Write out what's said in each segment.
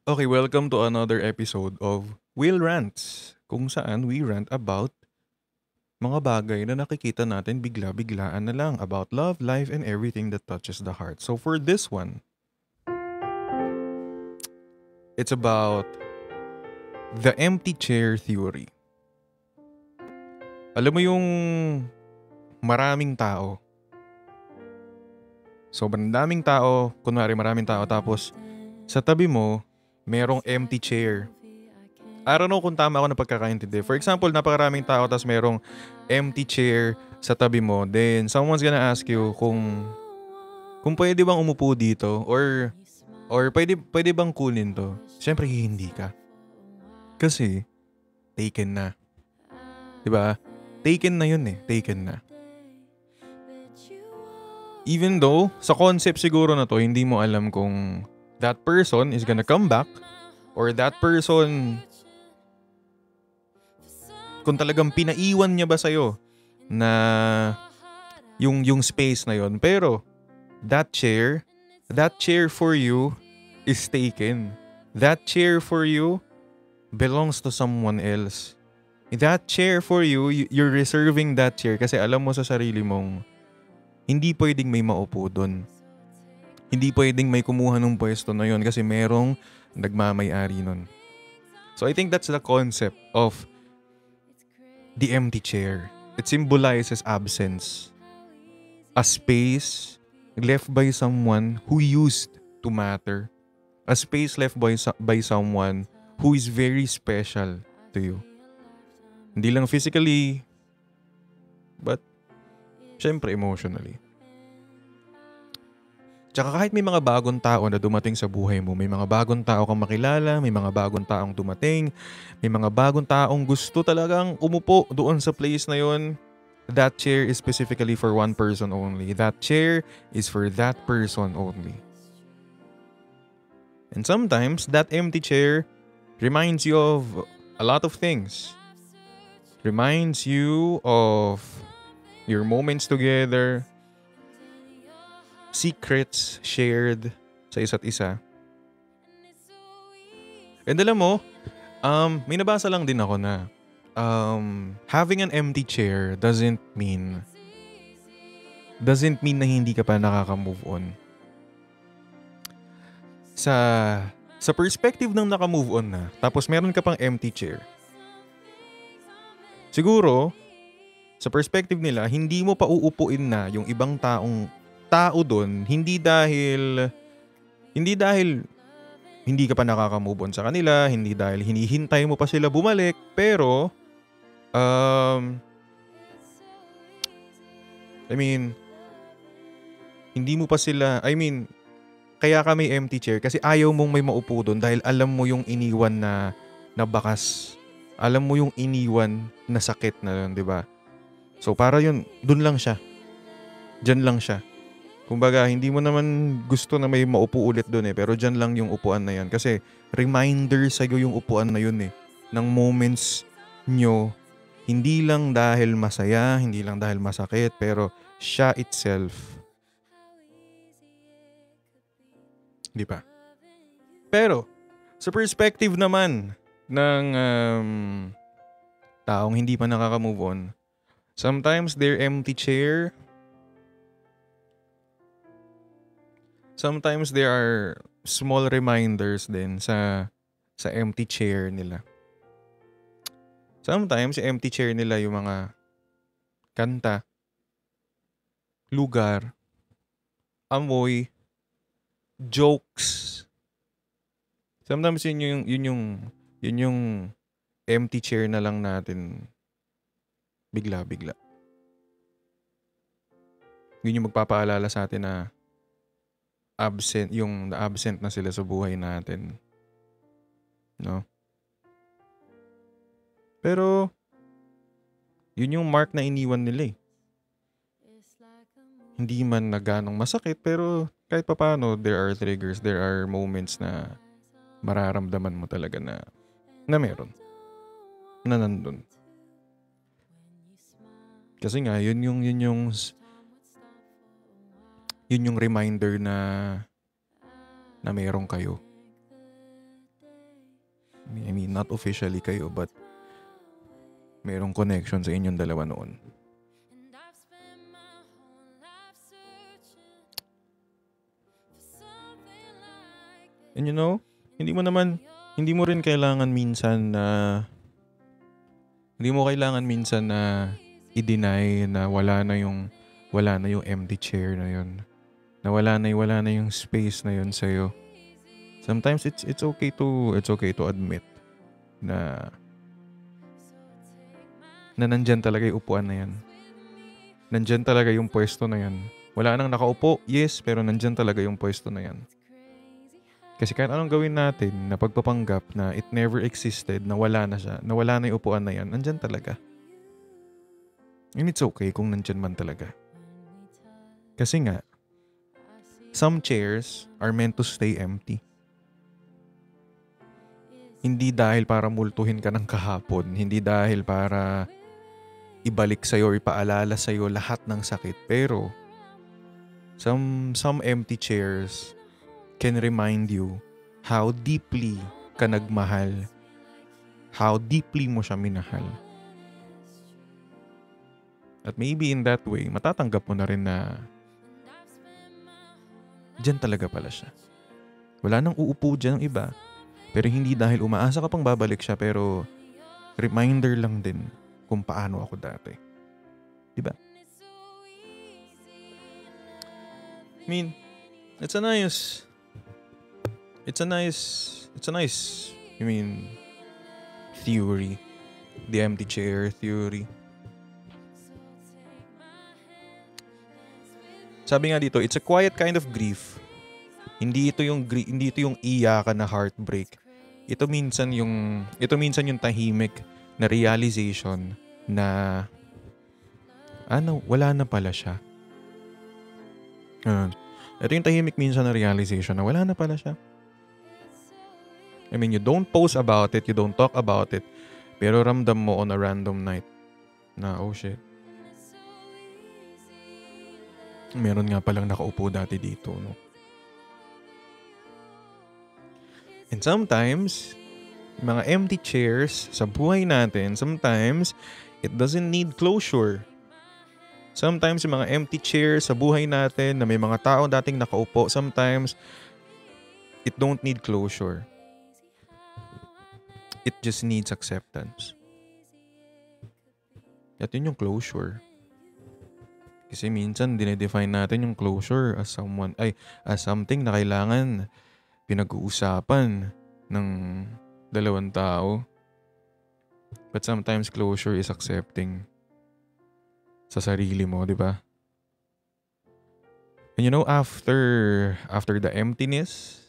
Okay, welcome to another episode of Will Rants, kung saan we rant about mga bagay na nakikita natin bigla-biglaan na lang about love, life, and everything that touches the heart. So for this one, it's about the empty chair theory. Alam mo yung maraming tao, sobrang daming tao, kunwari maraming tao tapos sa tabi mo, merong empty chair. I don't know kung tama ako na pagkakaintindi. For example, napakaraming tao tapos merong empty chair sa tabi mo. Then, someone's gonna ask you kung pwede bang umupo dito or pwede bang kunin to. Siyempre, hindi ka. Kasi, taken na. 'Di ba? Taken na yun eh. Taken na. Even though, sa concept siguro na to, hindi mo alam kung that person is gonna come back or that person kung talagang pinaiwan niya ba sa'yo na yung space na yon. Pero that chair for you is taken. That chair for you belongs to someone else. That chair for you, you're reserving that chair kasi alam mo sa sarili mong hindi pwedeng may maupo doon. Hindi pwedeng may kumuha ng pwesto na yon kasi merong nagmamay-ari nun. So I think that's the concept of the empty chair. It symbolizes absence. A space left by someone who used to matter. A space left by someone who is very special to you. Hindi lang physically, but syempre emotionally. Tsaka kahit may mga bagong tao na dumating sa buhay mo, may mga bagong tao kang makilala, may mga bagong taong dumating, may mga bagong taong gusto talagang umupo doon sa place na yon, that chair is specifically for one person only. That chair is for that person only. And sometimes, that empty chair reminds you of a lot of things. Reminds you of your moments together, secrets shared sa isa't isa. And alam mo, may nabasa lang din ako na having an empty chair doesn't mean na hindi ka pa nakaka-move on. Sa perspective ng naka-move on na, tapos meron ka pang empty chair. Siguro, sa perspective nila, hindi mo pa uupuin na yung ibang tao doon, hindi dahil hindi ka pa nakaka-move on sa kanila, hindi dahil hinihintay mo pa sila bumalik, pero I mean, hindi mo pa sila, kaya ka may empty chair kasi ayaw mong may maupo doon dahil alam mo yung iniwan na bakas. Alam mo yung iniwan na sakit na yun, di ba? So para yun, dun lang siya. Diyan lang siya. Kumbaga, hindi mo naman gusto na may maupo ulit doon eh, pero diyan lang yung upuan na yan. Kasi reminder sa'yo yung upuan na yun eh, ng moments nyo. Hindi lang dahil masaya, hindi lang dahil masakit, pero siya itself. Di ba? Pero, sa perspective naman ng taong hindi pa nakaka-move on, sometimes their empty chair, sometimes there are small reminders din sa empty chair nila. Sometimes, yung empty chair nila yung mga kanta, lugar, amoy, jokes. Sometimes yun yung empty chair na lang natin bigla-bigla. Yun yung magpapaalala sa atin na absent na sila sa buhay natin. No? Pero yun yung mark na iniwan nila eh. Hindi man na ganong masakit, pero kahit papaano, there are triggers, there are moments na mararamdaman mo talaga na meron. Na nandun. Kasi nga, yun yung reminder na meron kayo. I mean, not officially kayo, but merong connection sa inyong dalawa noon. And you know, hindi mo rin kailangan minsan na i-deny na wala na yung empty chair na yun. Na wala na yung space na yun sa'yo. Sometimes it's okay to admit na nandyan talaga yung upuan na yan. Nandyan talaga yung pwesto na yan. Wala nang nakaupo, yes, pero nandyan talaga yung pwesto na yan. Kasi kahit anong gawin natin na pagpapanggap na it never existed, na wala na siya, na wala na yung upuan na yan, nandyan talaga. And it's okay kung nandyan man talaga. Kasi nga, some chairs are meant to stay empty. Hindi dahil para multuhin ka ng kahapon, hindi dahil para ibalik sa'yo or ipaalala sa'yo lahat ng sakit. Pero, some empty chairs can remind you how deeply ka nagmahal, how deeply mo siya minahal. At maybe in that way, matatanggap mo na rin na dyan talaga pala siya. Wala nang uupo dyan ng iba. Pero hindi dahil umaasa ka pang babalik siya, pero reminder lang din kung paano ako dati. Diba? I mean, it's a nice, I mean, theory. The empty chair theory. Sabi nga dito, it's a quiet kind of grief. Hindi ito yung iyakan na heartbreak. Ito minsan yung tahimik na realization na wala na pala siya. Ito yung tahimik minsan na realization na wala na pala siya. I mean, you don't post about it, you don't talk about it, pero ramdam mo on a random night na, oh shit. Meron nga palang nakaupo dati dito, no? And sometimes, mga empty chairs sa buhay natin, sometimes, it doesn't need closure. Sometimes, yung mga empty chairs sa buhay natin na may mga tao dating nakaupo, sometimes, it don't need closure. It just needs acceptance. At yun yung closure. Kasi minsan, dinedefine natin yung closure as something na kailangan pinag-uusapan ng dalawang tao. But sometimes closure is accepting sa sarili mo, di ba? And you know, after the emptiness,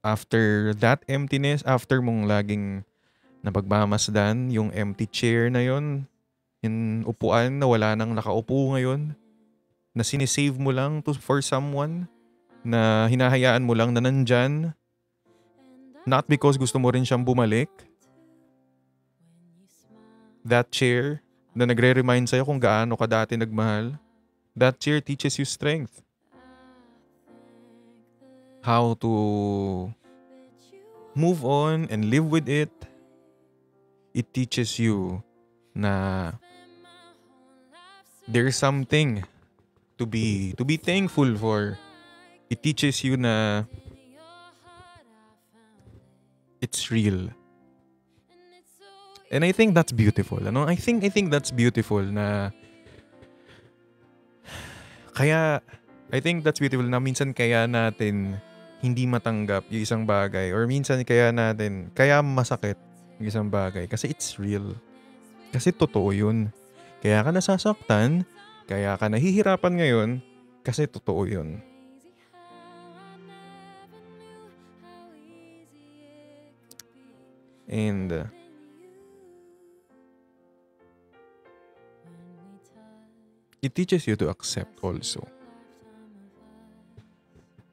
after mong laging napagmamasdan yung empty chair na yon, yung upuan na wala nang nakaupo ngayon, na sinisave mo lang for someone, na hinahayaan mo lang na nandyan, not because gusto mo rin siyang bumalik. That chair na nagre-remind sa'yo kung gaano ka dati nagmahal, that chair teaches you strength. How to move on and live with it. It teaches you na there's something to be thankful for. It teaches you na it's real. And I think that's beautiful. I think that's beautiful na I think that's beautiful na minsan kaya natin hindi matanggap yung isang bagay, or minsan kaya masakit yung isang bagay kasi it's real. Kasi totoo yun. Kaya ka nasasaktan, kaya ka nahihirapan ngayon kasi totoo yun. And it teaches you to accept also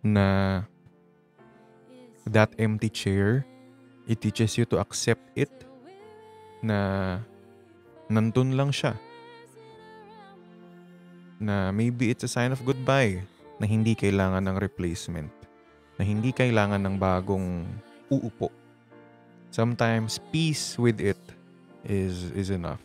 na that empty chair, it teaches you to accept it na nandun lang siya. Na maybe it's a sign of goodbye, na hindi kailangan ng replacement, na hindi kailangan ng bagong uupo. Sometimes peace with it is enough.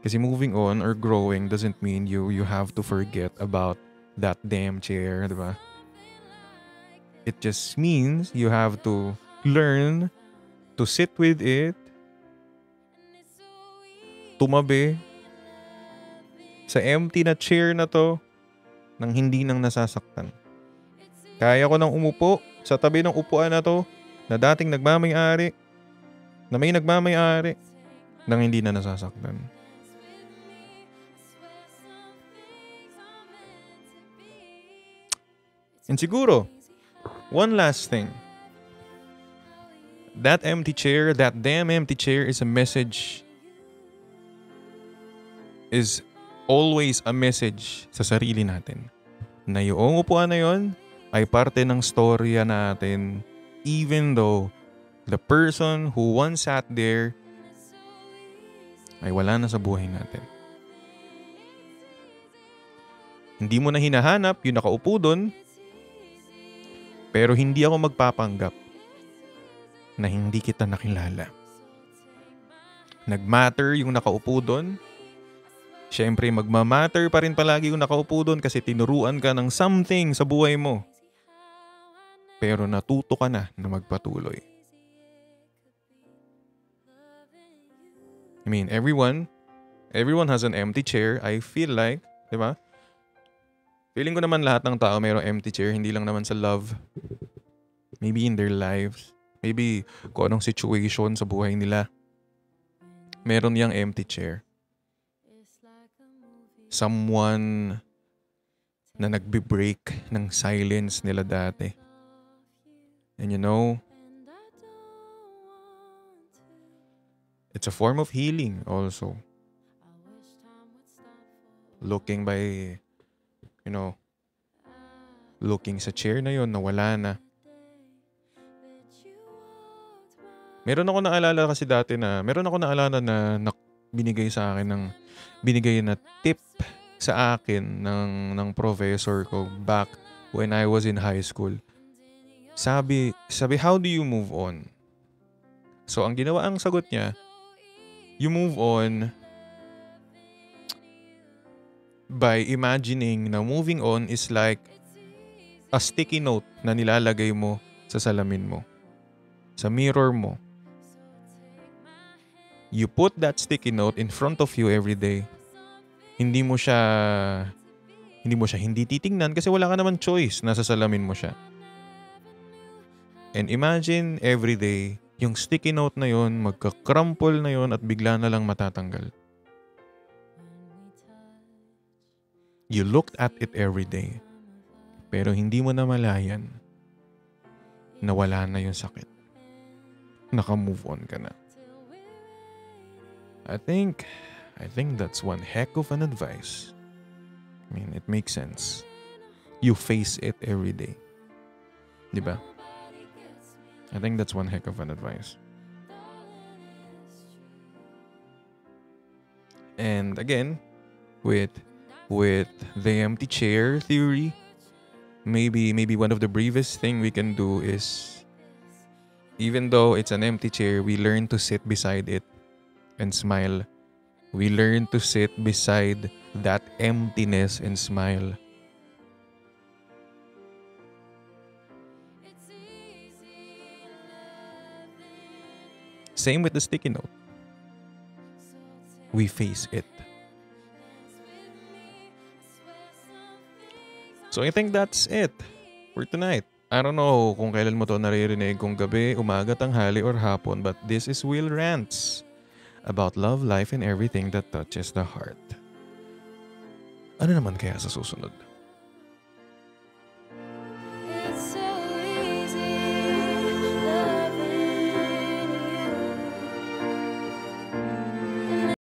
Kasi moving on or growing doesn't mean you have to forget about that damn chair, di ba? It just means you have to learn to sit with it, tumabi sa empty na chair na to nang hindi nang nasasaktan. Kaya ko nang umupo sa tabi ng upuan na to na dating nagmamay-ari, na may nagmamay-ari nang hindi na nasasaktan. And siguro, one last thing. That empty chair, that damn empty chair is a message, is always a message sa sarili natin. Na yung upuan na yun ay parte ng storya natin, even though the person who once sat there ay wala na sa buhay natin. Hindi mo na hinahanap yung nakaupo doon, pero hindi ako magpapanggap na hindi kita nakilala. Nagmatter yung nakaupo doon. Siyempre, magmamatter pa rin palagi yung nakaupo doon kasi tinuruan ka ng something sa buhay mo. Pero natuto ka na magpatuloy. I mean, everyone has an empty chair. I feel like, di ba? Feeling ko naman lahat ng tao mayroong empty chair, hindi lang naman sa love. Maybe in their lives. Maybe kung anong situation sa buhay nila. Meron yang empty chair. Someone na nagbe-break ng silence nila dati. And you know, it's a form of healing also. Looking sa chair na yon na wala na. Meron ako naalala na binigay sa akin binigay na tip sa akin ng professor ko back when I was in high school. Sabi, how do you move on? So, ang sagot niya, you move on by imagining na moving on is like a sticky note na nilalagay mo sa salamin mo, sa mirror mo. You put that sticky note in front of you every day. Hindi mo siya hindi titingnan kasi wala ka naman choice, nasa salamin mo siya. And imagine every day, yung sticky note na yon, magka-crumple na yon at bigla na lang matatanggal. You looked at it every day, pero hindi mo na malayan na wala na yung sakit. Naka-move on ka na. I think that's one heck of an advice. I mean, it makes sense. You face it every day. Diba? I think that's one heck of an advice. And again, with the empty chair theory, maybe one of the bravest thing we can do is, even though it's an empty chair, we learn to sit beside it and smile. We learn to sit beside that emptiness and smile. Same with the sticky note. We face it. So I think that's it for tonight. I don't know kung kailan mo to naririnig, kung gabi, umaga, tanghali, or hapon, but this is Will Rants about love, life, and everything that touches the heart. Ano naman kaya sa susunod?